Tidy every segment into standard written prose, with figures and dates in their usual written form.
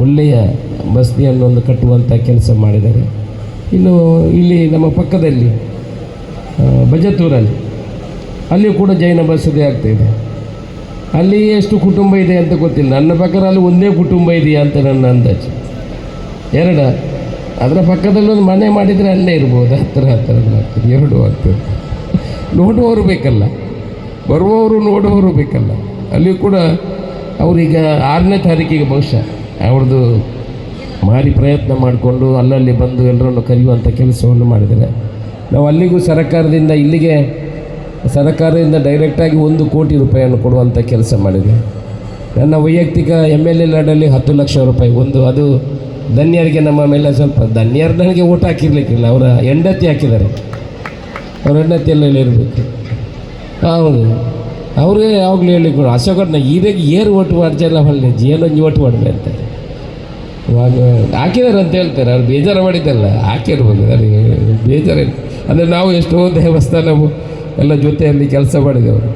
ಒಳ್ಳೆಯ ಬಸ್ತಿಯನ್ನು ಕಟ್ಟುವಂಥ ಕೆಲಸ ಮಾಡಿದ್ದಾರೆ. ಇನ್ನು ಇಲ್ಲಿ ನಮ್ಮ ಪಕ್ಕದಲ್ಲಿ ಬಜತ್ತೂರಲ್ಲಿ ಅಲ್ಲಿ ಕೂಡ ಜೈನ ಬಸದಿ ಆಗ್ತಾಯಿದೆ. ಅಲ್ಲಿ ಎಷ್ಟು ಕುಟುಂಬ ಇದೆ ಅಂತ ಗೊತ್ತಿಲ್ಲ. ನನ್ನ ಪ್ರಕಾರ ಅಲ್ಲಿ ಒಂದೇ ಕುಟುಂಬ ಇದೆಯಾ ಅಂತ ನನ್ನ ಅಂದಾಜು. ಅದರ ಪಕ್ಕದಲ್ಲೊಂದು ಮನೆ ಮಾಡಿದರೆ ಅಲ್ಲೇ ಇರ್ಬೋದು. ಹತ್ತಿರ ಆಗ್ತದೆ, ಎರಡು ಆಗ್ತದೆ. ನೋಡುವವರು ಬೇಕಲ್ಲ, ಬರುವವರು ನೋಡುವವರು ಬೇಕಲ್ಲ. ಅಲ್ಲಿ ಕೂಡ ಅವರೀಗ 6ನೇ ತಾರೀಕಿಗೆ ಬಹುಶಃ ಅವ್ರದ್ದು ಭಾರಿ ಪ್ರಯತ್ನ ಮಾಡಿಕೊಂಡು ಅಲ್ಲಲ್ಲಿ ಬಂದು ಎಲ್ಲರನ್ನು ಕರೆಯುವಂಥ ಕೆಲಸವನ್ನು ಮಾಡಿದ್ದಾರೆ. ನಾವು ಅಲ್ಲಿಗೂ ಸರ್ಕಾರದಿಂದ ಇಲ್ಲಿಗೆ ಸರ್ಕಾರದಿಂದ ಡೈರೆಕ್ಟಾಗಿ 1 ಕೋಟಿ ರೂಪಾಯಿಯನ್ನು ಕೊಡುವಂಥ ಕೆಲಸ ಮಾಡಿದೆ. ನನ್ನ ವೈಯಕ್ತಿಕ MLA ಲಾಡಲ್ಲಿ 10 ಲಕ್ಷ ರೂಪಾಯಿ ಅದು ಧನ್ಯರಿಗೆ ನಮ್ಮ ಮೇಲೆ ಸ್ವಲ್ಪ ಧನ್ಯರು ನನಗೆ ಓಟ್ ಹಾಕಿರ್ಲಿಕ್ಕಿಲ್ಲ, ಅವರ ಹೆಂಡತಿ ಹಾಕಿದ್ದಾರೆ. ಅವ್ರ ಹೆಂಡತಿಯಲ್ಲೆಲ್ಲ ಇರಬೇಕು. ಹೌದು, ಅವ್ರಿಗೆ ಯಾವಾಗಲೂ ಹೇಳಿಕೊಡು ಅಶೋಕನ ಈದಾಗ ಏರು ಓಟು ಮಾಡ್ಜಲ್ಲ ಹೊಳ್ಳಿ ಏನೊಂದು ಓಟು ಮಾಡবে ಅಂತ ಇವಾಗ ಹಾಕಿದ್ದಾರೆ ಅಂತ ಹೇಳ್ತಾರೆ. ಅವ್ರು ಬೇಜಾರು ಮಾಡಿದ್ದಲ್ಲ, ಹಾಕಿರ್ಬೋದು. ನನಗೆ ಬೇಜಾರು ಅಂದರೆ ನಾವು ಎಷ್ಟೋ ದೇವಸ್ಥಾನವು ಎಲ್ಲ ಜೊತೆಯಲ್ಲಿ ಕೆಲಸ ಮಾಡಿದೆವರು.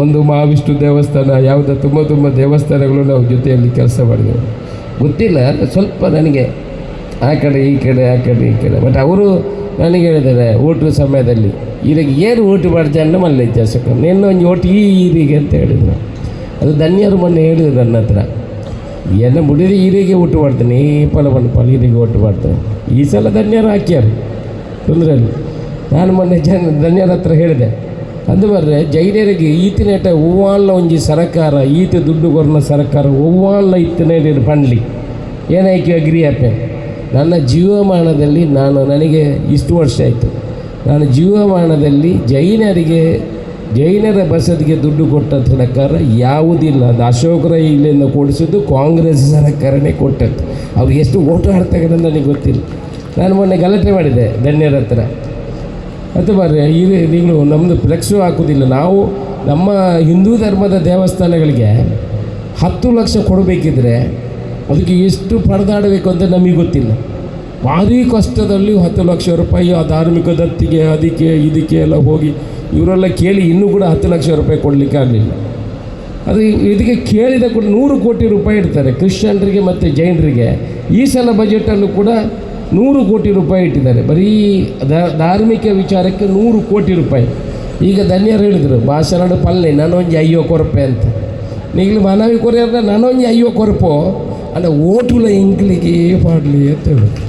ಒಂದು ಮಹಾವಿಷ್ಣು ದೇವಸ್ಥಾನ ಯಾವುದೋ ತುಂಬ ದೇವಸ್ಥಾನಗಳು ನಾವು ಜೊತೆಯಲ್ಲಿ ಕೆಲಸ ಮಾಡಿದೆವು. ಗೊತ್ತಿಲ್ಲ ಸ್ವಲ್ಪ ನನಗೆ ಆ ಕಡೆ ಈ ಕಡೆ. ಬಟ್ ಅವರು ನನಗೆ ಹೇಳಿದ್ದಾರೆ ಓಟು ಸಮಯದಲ್ಲಿ ಈರಿಗೆ ಏನು ಓಟು ಮಾಡ್ಜಾನ ಮಲ್ಲ ಇತಿಹಾಸಕ ನಿನ್ನ ಒಂದು ಓಟು ಈರಿಗೆ ಅಂತ ಹೇಳಿದರು. ಅದು ಧನ್ಯರು ಮೊನ್ನೆ ಹೇಳಿದ್ರು ನನ್ನ ಹತ್ರ, ಏನು ಮುಡಿದು ಈರಿಗೆ ಓಟು ಮಾಡ್ತೇನೆ, ಈ ಫಲ ಈರಿಗೆ ಓಟು ಮಾಡ್ತೇನೆ. ಈ ಸಲ ಧನ್ಯರು ಹಾಕ್ಯಾರು, ತೊಂದರೆ ಇಲ್ಲ. ನಾನು ಮೊನ್ನೆ ಧನ್ಯರ ಹತ್ರ ಹೇಳಿದೆ, ಅಂದು ಬರ್ರೆ ಜೈನರಿಗೆ ಈತಿನೇಟ ಹೂವಾಳ್ನ ಒಂಜಿ ಸರಕಾರ ಈತ ದುಡ್ಡು ಕೊರ್ನ ಸರಕಾರ ಹೂವಾಳ್ನ ಇತ್ತನೇಟ ಪಂಡ್ಲಿ ಏನಾಯ್ಕೆ ಅಗ್ರಿ ಆಪೆ. ನನ್ನ ಜೀವಮಾನದಲ್ಲಿ ನನಗೆ ಇಷ್ಟು ವರ್ಷ ಆಯಿತು, ನಾನು ಜೀವಮಾನದಲ್ಲಿ ಜೈನರ ಬಸದಿಗೆ ದುಡ್ಡು ಕೊಟ್ಟ ಸರ್ಕಾರ ಯಾವುದಿಲ್ಲ. ಅದು ಅಶೋಕರ ಇಲ್ಲಿಂದ ಕೊಡಿಸಿದ್ದು ಕಾಂಗ್ರೆಸ್ ಸರ್ಕಾರನೇ ಕೊಟ್ಟದ್ದು. ಅವ್ರು ಎಷ್ಟು ಓಟು ಆಡ್ತಾರೆ ನನಗೆ ಗೊತ್ತಿಲ್ಲ. ನಾನು ಮೊನ್ನೆ ಗಲಾಟೆ ಮಾಡಿದ್ದೆ ಧನ್ಯರ ಹತ್ರ. ಅದು ಬರ್ರೆ ಈಗಲೂ ನಮ್ಮದು ಫ್ಲೆಕ್ಸು ಹಾಕೋದಿಲ್ಲ. ನಾವು ನಮ್ಮ ಹಿಂದೂ ಧರ್ಮದ ದೇವಸ್ಥಾನಗಳಿಗೆ 10 ಲಕ್ಷ ಕೊಡಬೇಕಿದ್ರೆ ಅದಕ್ಕೆ ಎಷ್ಟು ಪರದಾಡಬೇಕು ಅಂತ ನಮಗೆ ಗೊತ್ತಿಲ್ಲ. ಭಾರೀ ಕಷ್ಟದಲ್ಲಿ 10 ಲಕ್ಷ ರೂಪಾಯಿ ಆ ಧಾರ್ಮಿಕ ದತ್ತಿಗೆ ಇದಕ್ಕೆ ಎಲ್ಲ ಹೋಗಿ ಇವರೆಲ್ಲ ಕೇಳಿ ಇನ್ನೂ ಕೂಡ 10 ಲಕ್ಷ ರೂಪಾಯಿ ಕೊಡಲಿಕ್ಕೆ ಆಗಲಿಲ್ಲ. ಅದು ಇದಕ್ಕೆ ಕೇಳಿದ ಕೂಡ 100 ಕೋಟಿ ರೂಪಾಯಿ ಇಡ್ತಾರೆ ಕ್ರಿಶ್ಚಿಯನ್ರಿಗೆ ಮತ್ತು ಜೈನರಿಗೆ. ಈ ಸಲ ಬಜೆಟಲ್ಲೂ ಕೂಡ 100 ಕೋಟಿ ರೂಪಾಯಿ ಇಟ್ಟಿದ್ದಾರೆ ಬರೀ ಧಾರ್ಮಿಕ ವಿಚಾರಕ್ಕೆ 100 ಕೋಟಿ ರೂಪಾಯಿ. ಈಗ ಧನ್ಯರು ಹೇಳಿದರು ಭಾಷಣ ಪಲ್ಲೆ ನಾನೊಂದು 5 ಕೊರಪೆ ಅಂತ. ನೀಗಲು ಮನವಿ ಕೊರಿಯಾರ ನಾನೊಂದು 5 ಕೊರಪೋ ಅಲ್ಲ ಓಟುಲ ಇಂಗ್ಲಿಗೆ ಪಾಡಲಿ ಅಂತ ಹೇಳೋದು.